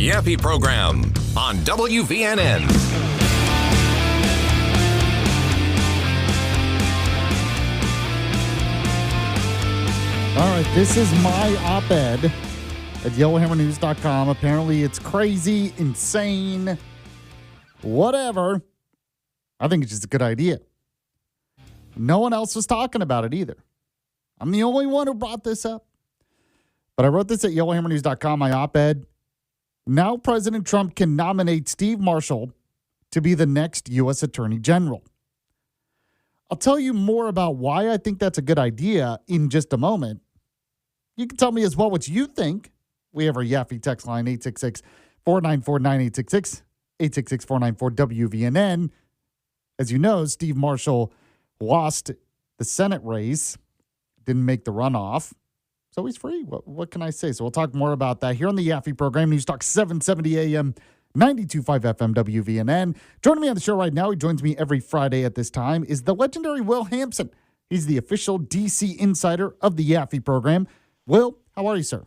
Yaffee program on WVNN. All right, this is my op-ed at YellowHammerNews.com. Apparently it's crazy, insane, whatever. I think it's just a good idea. No one else was talking about it either. I'm the only one who brought this up. But I wrote this at YellowHammerNews.com, my op-ed. Now President Trump can nominate Steve Marshall to be the next U.S. Attorney General. I'll tell you more about why I think that's a good idea in just a moment. You can tell me as well what you think. We have our Yaffee text line, 866-494-9866, 866-494-WVNN. As you know, Steve Marshall lost the Senate race, didn't make the runoff, so he's free. What can I say? So we'll talk more about that here on the Yaffee program. News Talk 770 AM, 92.5 FM, WVNN. Joining me on the show right now, he joins me every Friday at this time, is the legendary Will Hampson. He's the official D.C. insider of the Yaffee program. Will, how are you, sir?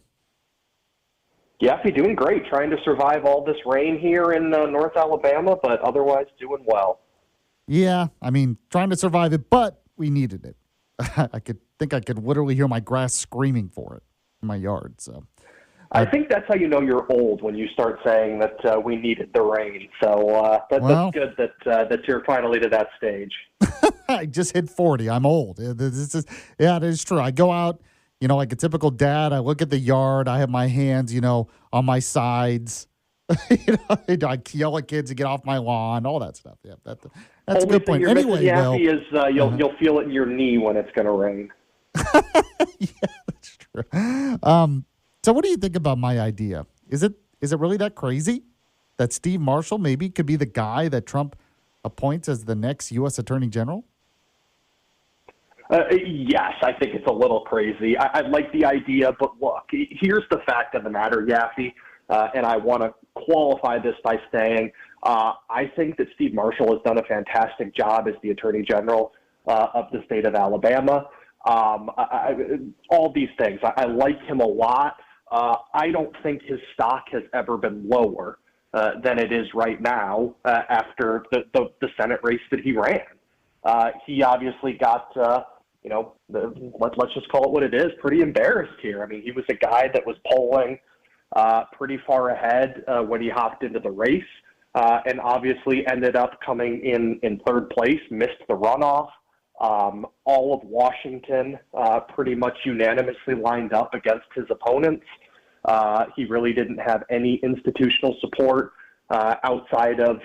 Yaffee, doing great. Trying to survive all this rain here in North Alabama, but otherwise doing well. Yeah, I mean, trying to survive it, but we needed it. I could literally hear my grass screaming for it in my yard. So, I think that's how you know you're old, when you start saying that we needed the rain. So that's good that you're finally to that stage. I just hit 40. I'm old. It is true. I go out, like a typical dad. I look at the yard. I have my hands, on my sides. I yell at kids to get off my lawn, all that stuff. Yeah, that's a good point. Anyway, Yaffee is you'll feel it in your knee when it's going to rain. Yeah, that's true. So what do you think about my idea? Is it really that crazy that Steve Marshall maybe could be the guy that Trump appoints as the next U.S. Attorney General? Yes, I think it's a little crazy. I like the idea, but look, here's the fact of the matter, Yaffee, and I want to qualify this by saying I think that Steve Marshall has done a fantastic job as the Attorney General of the state of Alabama. All these things. I like him a lot. I don't think his stock has ever been lower than it is right now after the Senate race that he ran. He obviously got, let's just call it what it is, pretty embarrassed here. I mean, he was a guy that was polling pretty far ahead when he hopped into the race and obviously ended up coming in third place, missed the runoff. All of Washington pretty much unanimously lined up against his opponents. He really didn't have any institutional support outside of,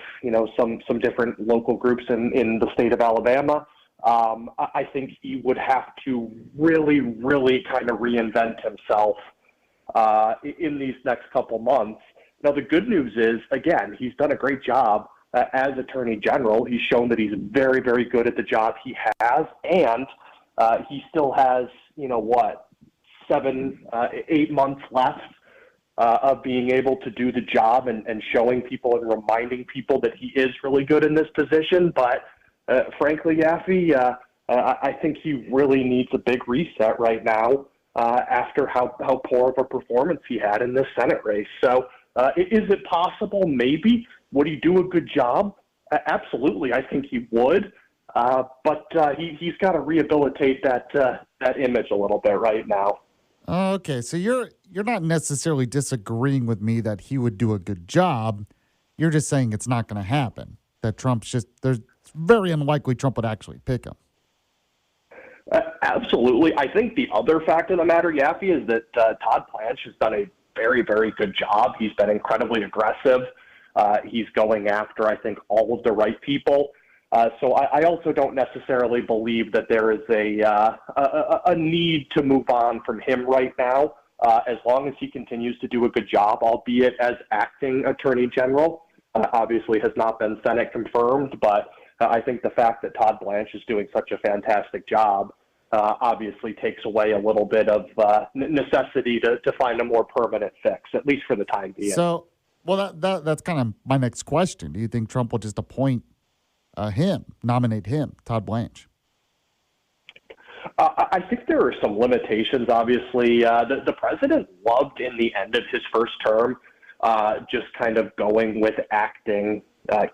some different local groups in the state of Alabama. I think he would have to really, really kind of reinvent himself in these next couple months. Now, the good news is, again, he's done a great job as Attorney General. He's shown that he's very, very good at the job he has, and he still has, 7-8 months left of being able to do the job and showing people and reminding people that he is really good in this position. But frankly, Yaffee, I think he really needs a big reset right now after how poor of a performance he had in this Senate race. So is it possible? Maybe. Would he do a good job? Absolutely, I think he would. But he's got to rehabilitate that image a little bit right now. Okay, so you're not necessarily disagreeing with me that he would do a good job. You're just saying it's not going to happen. That it's very unlikely Trump would actually pick him. Absolutely. I think the other fact of the matter, Yaffee, is that Todd Blanche has done a very, very good job. He's been incredibly aggressive. He's going after, I think, all of the right people. So I also don't necessarily believe that there is a need to move on from him right now, as long as he continues to do a good job, albeit as acting Attorney General. Obviously has not been Senate confirmed, but I think the fact that Todd Blanche is doing such a fantastic job obviously takes away a little bit of necessity to find a more permanent fix, at least for the time being. So, well, that's kind of my next question. Do you think Trump will just nominate him, Todd Blanche? I think there are some limitations, obviously. The president loved in the end of his first term just kind of going with acting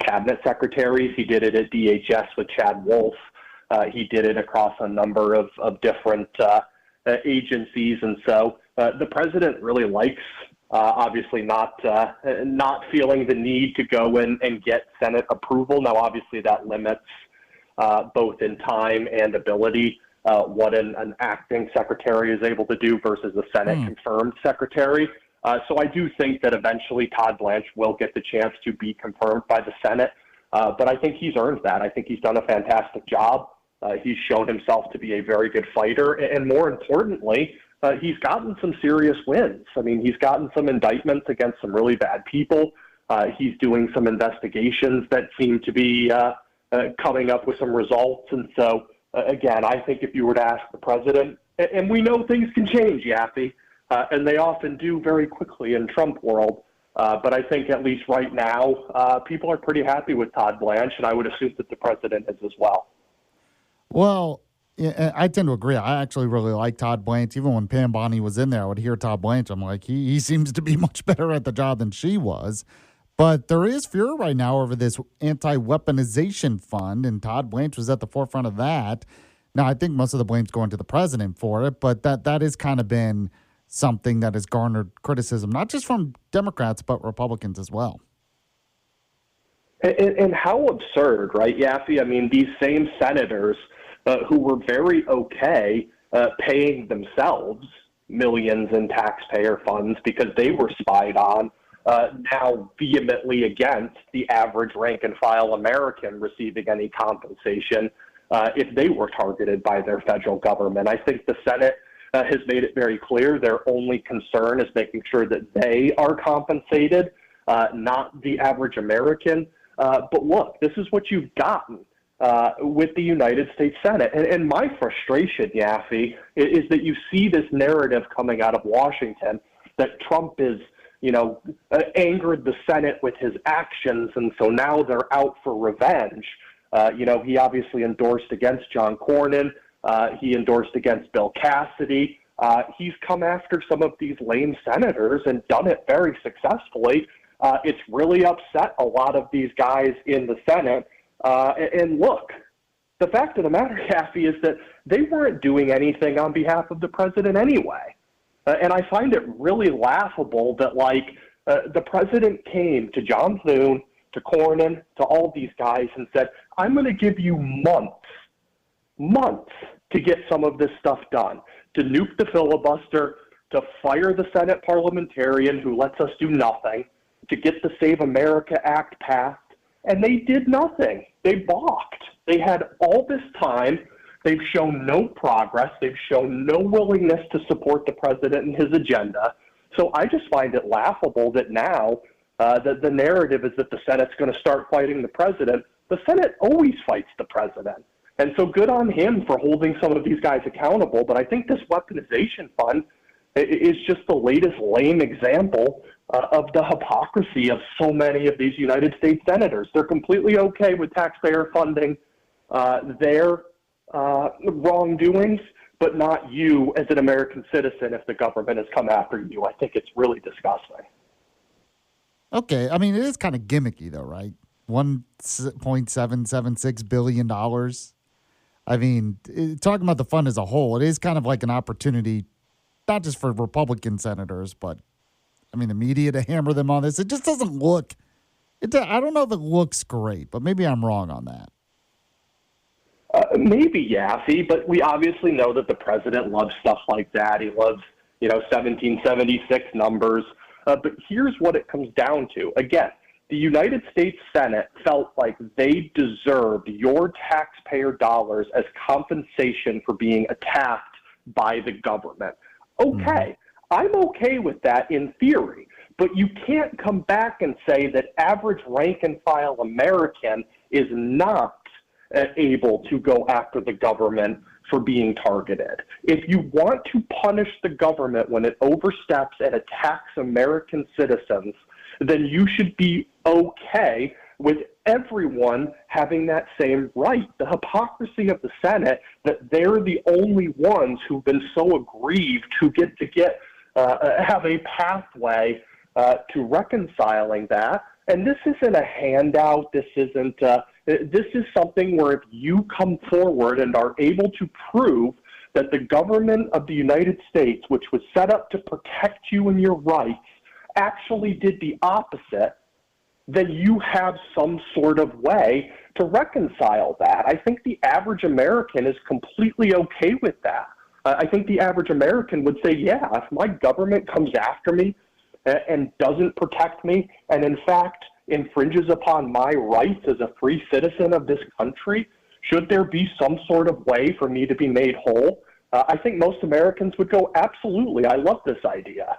cabinet secretaries. He did it at DHS with Chad Wolf. He did it across a number of different agencies. And so the president really likes, obviously not feeling the need to go in and get Senate approval. Now, obviously that limits both in time and ability what an acting secretary is able to do versus a Senate confirmed secretary. So I do think that eventually Todd Blanche will get the chance to be confirmed by the Senate. But I think he's earned that. I think he's done a fantastic job. He's shown himself to be a very good fighter. And more importantly, he's gotten some serious wins. I mean, he's gotten some indictments against some really bad people. He's doing some investigations that seem to be coming up with some results. And so, again, I think if you were to ask the president, and we know things can change, Yaffee, and they often do very quickly in Trump world. But I think at least right now, people are pretty happy with Todd Blanche, and I would assume that the president is as well. Well, yeah, I tend to agree. I actually really like Todd Blanche. Even when Pam Bondi was in there, I would hear Todd Blanche. I'm like, he seems to be much better at the job than she was. But there is fear right now over this anti-weaponization fund, and Todd Blanche was at the forefront of that. Now, I think most of the blame's going to the president for it, but that has kind of been something that has garnered criticism, not just from Democrats, but Republicans as well. And how absurd, right, Yaffee? I mean, these same senators who were very okay paying themselves millions in taxpayer funds because they were spied on, now vehemently against the average rank-and-file American receiving any compensation if they were targeted by their federal government. I think the Senate has made it very clear their only concern is making sure that they are compensated, not the average American. But look, this is what you've gotten with the United States Senate. And my frustration, Yaffee, is that you see this narrative coming out of Washington that Trump is, angered the Senate with his actions, and so now they're out for revenge. He obviously endorsed against John Cornyn. He endorsed against Bill Cassidy. He's come after some of these lame senators and done it very successfully. It's really upset a lot of these guys in the Senate. And look, the fact of the matter, Yaffee, is that they weren't doing anything on behalf of the president anyway. And I find it really laughable that, the president came to John Thune, to Cornyn, to all these guys and said, I'm going to give you months to get some of this stuff done, to nuke the filibuster, to fire the Senate parliamentarian who lets us do nothing, to get the Save America Act passed, and they did nothing. They balked. They had all this time. They've shown no progress. They've shown no willingness to support the president and his agenda. So I just find it laughable that now the narrative is that the Senate's going to start fighting the president. The Senate always fights the president. And so good on him for holding some of these guys accountable. But I think this weaponization fund is just the latest lame example of the hypocrisy of so many of these United States senators. They're completely okay with taxpayer funding their wrongdoings, but not you as an American citizen if the government has come after you. I think it's really disgusting. Okay, I mean, it is kind of gimmicky, though, right? $1.776 billion. I mean, talking about the fund as a whole, it is kind of like an opportunity, not just for Republican senators, but, I mean, the media to hammer them on this. It just doesn't look, I don't know if it looks great, but maybe I'm wrong on that. Maybe, Yaffee, but we obviously know that the president loves stuff like that. He loves, 1776 numbers. But here's what it comes down to. Again, the United States Senate felt like they deserved your taxpayer dollars as compensation for being attacked by the government. Okay, I'm okay with that in theory, but you can't come back and say that average rank-and-file American is not able to go after the government for being targeted. If you want to punish the government when it oversteps and attacks American citizens, then you should be okay with everyone having that same right. The hypocrisy of the Senate, that they're the only ones who've been so aggrieved who get to have a pathway to reconciling that. And this isn't a handout. This isn't. This is something where if you come forward and are able to prove that the government of the United States, which was set up to protect you and your rights, actually did the opposite, then you have some sort of way to reconcile that. I think the average American is completely okay with that. I think the average American would say, yeah, if my government comes after me and doesn't protect me, and in fact infringes upon my rights as a free citizen of this country, should there be some sort of way for me to be made whole? I think most Americans would go, absolutely, I love this idea.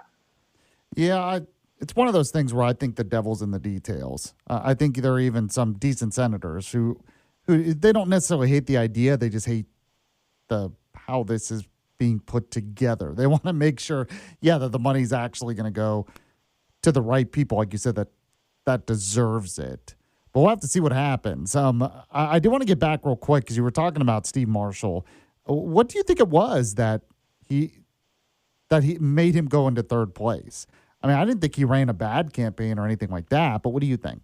Yeah, it's one of those things where I think the devil's in the details. I think there are even some decent senators who they don't necessarily hate the idea, they just hate how this is being put together. They want to make sure, that the money's actually going to go to the right people, like you said, that deserves it. But we'll have to see what happens. I do want to get back real quick because you were talking about Steve Marshall. What do you think it was that he made him go into third place? I mean, I didn't think he ran a bad campaign or anything like that, but what do you think?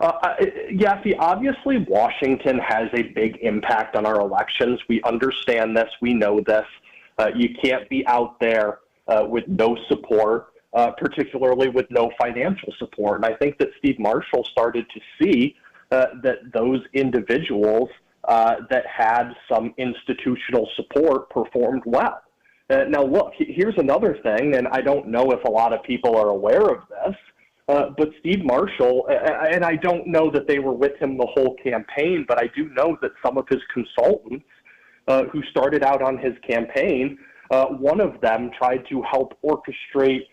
Yaffee, obviously Washington has a big impact on our elections. We understand this. We know this. You can't be out there with no support, particularly with no financial support. And I think that Steve Marshall started to see that those individuals that had some institutional support performed well. Now, look, here's another thing, and I don't know if a lot of people are aware of this, but Steve Marshall, and I don't know that they were with him the whole campaign, but I do know that some of his consultants who started out on his campaign, one of them tried to help orchestrate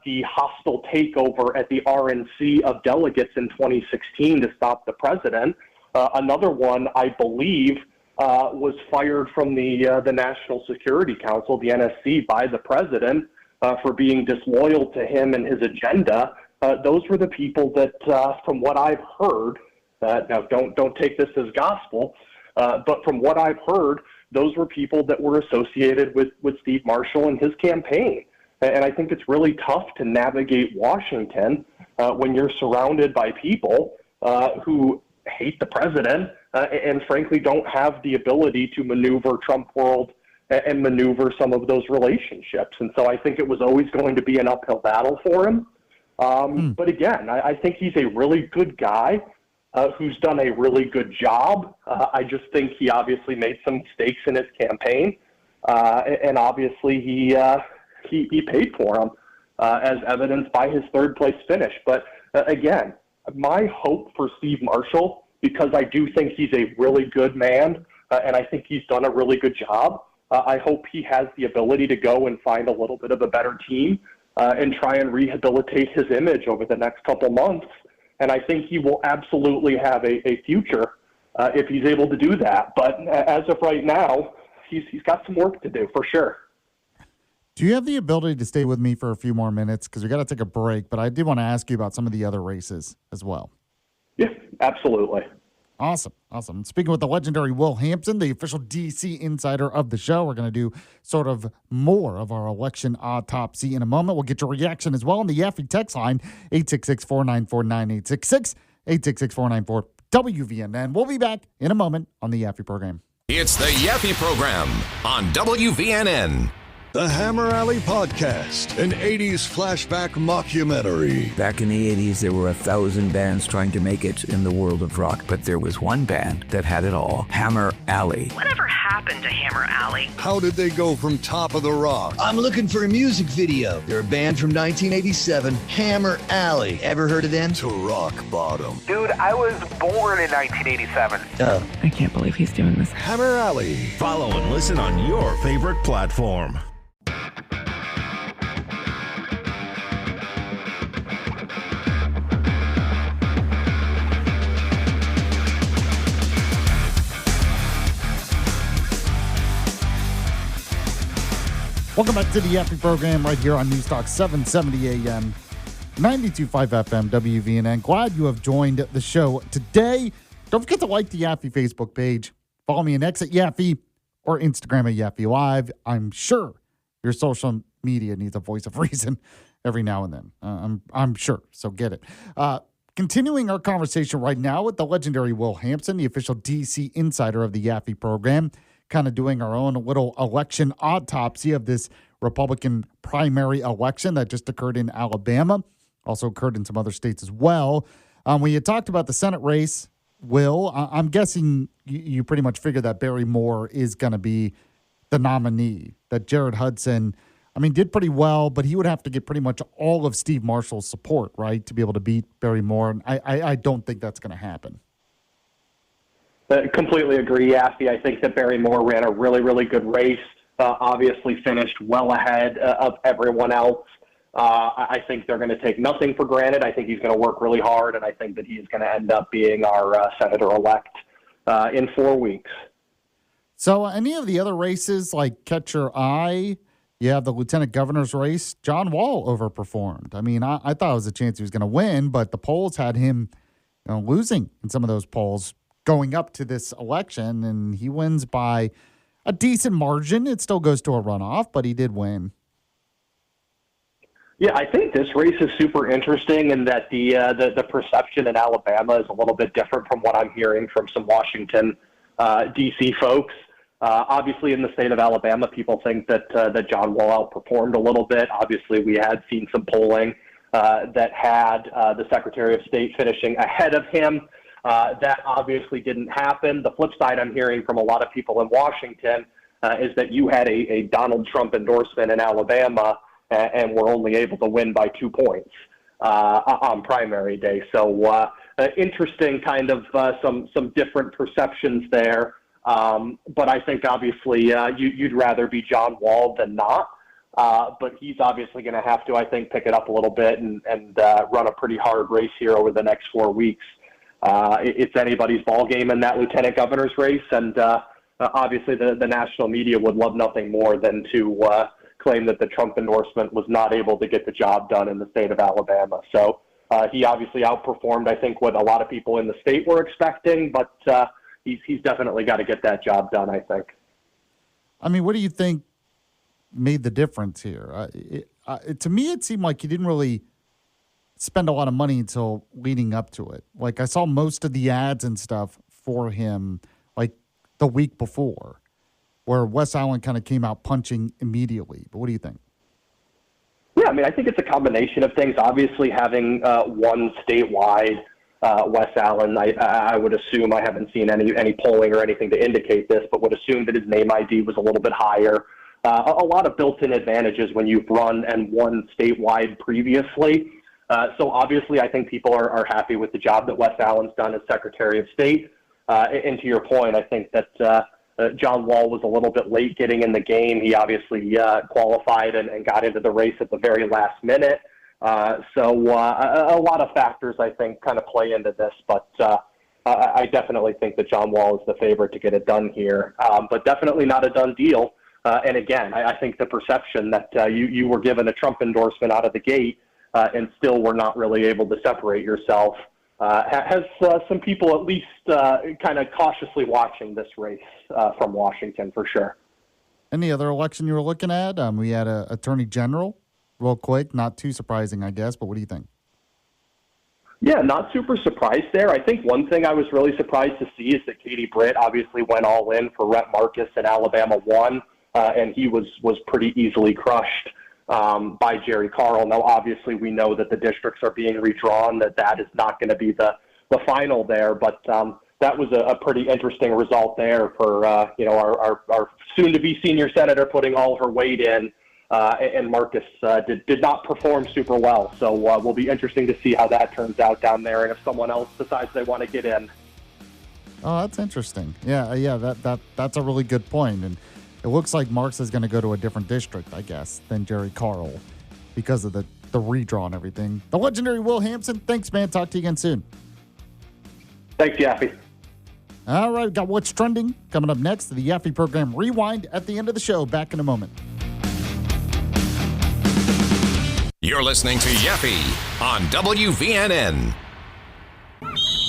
the hostile takeover at the RNC of delegates in 2016 to stop the president. Another one, I believe, was fired from the National Security Council, the NSC, by the president for being disloyal to him and his agenda. Those were the people that, from what I've heard, now don't take this as gospel, but from what I've heard, those were people that were associated with Steve Marshall and his campaign. And I think it's really tough to navigate Washington when you're surrounded by people who hate the president and frankly don't have the ability to maneuver Trump world and maneuver some of those relationships. And so I think it was always going to be an uphill battle for him. But again, I think he's a really good guy who's done a really good job. I just think he obviously made some mistakes in his campaign. And obviously he paid for them as evidenced by his third place finish. But again, my hope for Steve Marshall, because I do think he's a really good man, and I think he's done a really good job. I hope he has the ability to go and find a little bit of a better team and try and rehabilitate his image over the next couple months. And I think he will absolutely have a future if he's able to do that. But as of right now, he's got some work to do for sure. Do you have the ability to stay with me for a few more minutes? Because we got to take a break, but I did want to ask you about some of the other races as well. Yeah, absolutely. Awesome. Speaking with the legendary Will Hampson, the official DC insider of the show, we're going to do sort of more of our election autopsy in a moment. We'll get your reaction as well on the Yaffee text line, 866-494-9866, 866-494-WVNN. We'll be back in a moment on the Yaffee program. It's the Yaffee program on WVNN. The Hammer Alley Podcast, an 80s flashback mockumentary. Back in the 80s, there were 1,000 bands trying to make it in the world of rock, but there was one band that had it all, Hammer Alley. Whatever happened to Hammer Alley? How did they go from Top of the Rock? I'm looking for a music video. They're a band from 1987, Hammer Alley. Ever heard of them? To rock bottom. Dude, I was born in 1987. Oh. I can't believe he's doing this. Hammer Alley. Follow and listen on your favorite platform. Welcome back to the Yaffee program right here on News Talk 770 AM, 92.5 FM, WVNN. Glad you have joined the show today. Don't forget to like the Yaffee Facebook page. Follow me on X at Yaffee or Instagram at Yaffee Live. I'm sure your social media needs a voice of reason every now and then. I'm sure. So get it. Continuing our conversation right now with the legendary Will Hampson, the official DC insider of the Yaffee program, kind of doing our own little election autopsy of this Republican primary election that just occurred in Alabama, also occurred in some other states as well. When you talked about the Senate race, Will, I'm guessing you pretty much figured that Barry Moore is going to be the nominee, that Jared Hudson, did pretty well, but he would have to get pretty much all of Steve Marshall's support, right, to be able to beat Barry Moore. And I don't think that's going to happen. Completely agree, Yaffee. I think that Barry Moore ran a really, really good race, obviously finished well ahead of everyone else. I think they're going to take nothing for granted. I think he's going to work really hard, and I think that he's going to end up being our senator-elect in 4 weeks. So any of the other races, like catch your eye, you have the lieutenant governor's race, John Wall overperformed. I thought it was a chance he was going to win, but the polls had him losing in some of those polls going up to this election, and he wins by a decent margin. It still goes to a runoff, but he did win. Yeah, I think this race is super interesting in that the perception in Alabama is a little bit different from what I'm hearing from some Washington, D.C. folks. Obviously, in the state of Alabama, people think that John Wall outperformed a little bit. Obviously, we had seen some polling that had the Secretary of State finishing ahead of him. That obviously didn't happen. The flip side I'm hearing from a lot of people in Washington is that you had a Donald Trump endorsement in Alabama and were only able to win by 2 points on primary day. So interesting kind of some different perceptions there. But I think obviously you'd rather be John Wall than not. But he's obviously going to have to, I think, pick it up a little bit and run a pretty hard race here over the next 4 weeks. It's anybody's ball game in that lieutenant governor's race. And obviously the national media would love nothing more than to claim that the Trump endorsement was not able to get the job done in the state of Alabama. So he obviously outperformed, I think, what a lot of people in the state were expecting, but he's definitely got to get that job done, I think. What do you think made the difference here? To me, it seemed like he didn't really spend a lot of money until leading up to it. Like, I saw most of the ads and stuff for him, like, the week before, where West Allen kind of came out punching immediately. But what do you think? Yeah, I think it's a combination of things. Obviously, having one statewide West Allen, I would assume, I haven't seen any polling or anything to indicate this, but would assume that his name ID was a little bit higher. A lot of built-in advantages when you've run and won statewide previously. So obviously, I think people are happy with the job that West Allen's done as Secretary of State. And to your point, I think that John Wall was a little bit late getting in the game. He obviously qualified and got into the race at the very last minute. So a lot of factors, I think, kind of play into this. But I definitely think that John Wall is the favorite to get it done here. But definitely not a done deal. And again, I think the perception that you were given a Trump endorsement out of the gate and still were not really able to separate yourself has some people at least kind of cautiously watching this race from Washington for sure. Any other election you were looking at? We had an attorney general, real quick, not too surprising, I guess, but what do you think? Yeah, not super surprised there. I think one thing I was really surprised to see is that Katie Britt obviously went all in for Rhett Marcus in Alabama 1, and he was pretty easily crushed by Jerry Carl. Now, obviously, we know that the districts are being redrawn, that is not going to be the final there, but that was a pretty interesting result there for our soon-to-be senior senator putting all her weight in, and Marcus did not perform super well. So will be interesting to see how that turns out down there, and if someone else decides they want to get in. Oh, that's interesting. Yeah, that's a really good point, and it looks like Marks is going to go to a different district, I guess, than Jerry Carl because of the redraw and everything. The legendary Will Hampson, thanks, man. Talk to you again soon. Thanks, Yaffee. All right, got What's Trending coming up next. The Yaffee program Rewind at the end of the show. Back in a moment. You're listening to Yaffee on WVNN.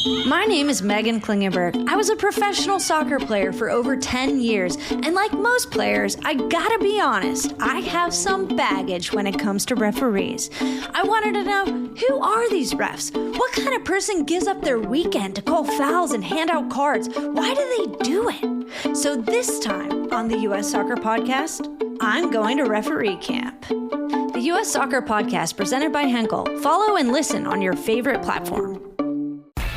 My name is Megan Klingenberg. I was a professional soccer player for over 10 years, and like most players, I gotta be honest, I have some baggage when it comes to referees. I wanted to know, who are these refs? What kind of person gives up their weekend to call fouls and hand out cards? Why do they do it? So this time on the U.S. Soccer Podcast, I'm going to referee camp. The U.S. Soccer Podcast presented by Henkel. Follow and listen on your favorite platform.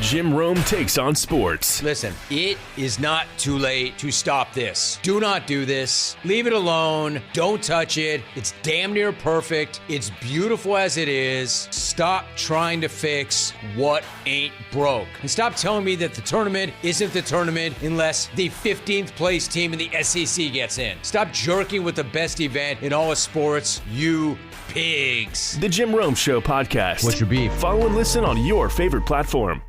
Jim Rome takes on sports. Listen, it is not too late to stop this. Do not do this. Leave it alone. Don't touch it. It's damn near perfect. It's beautiful as it is. Stop trying to fix what ain't broke. And stop telling me that the tournament isn't the tournament unless the 15th place team in the SEC gets in. Stop jerking with the best event in all of sports, you pigs. The Jim Rome Show podcast. What's your beef? Follow and listen on your favorite platform.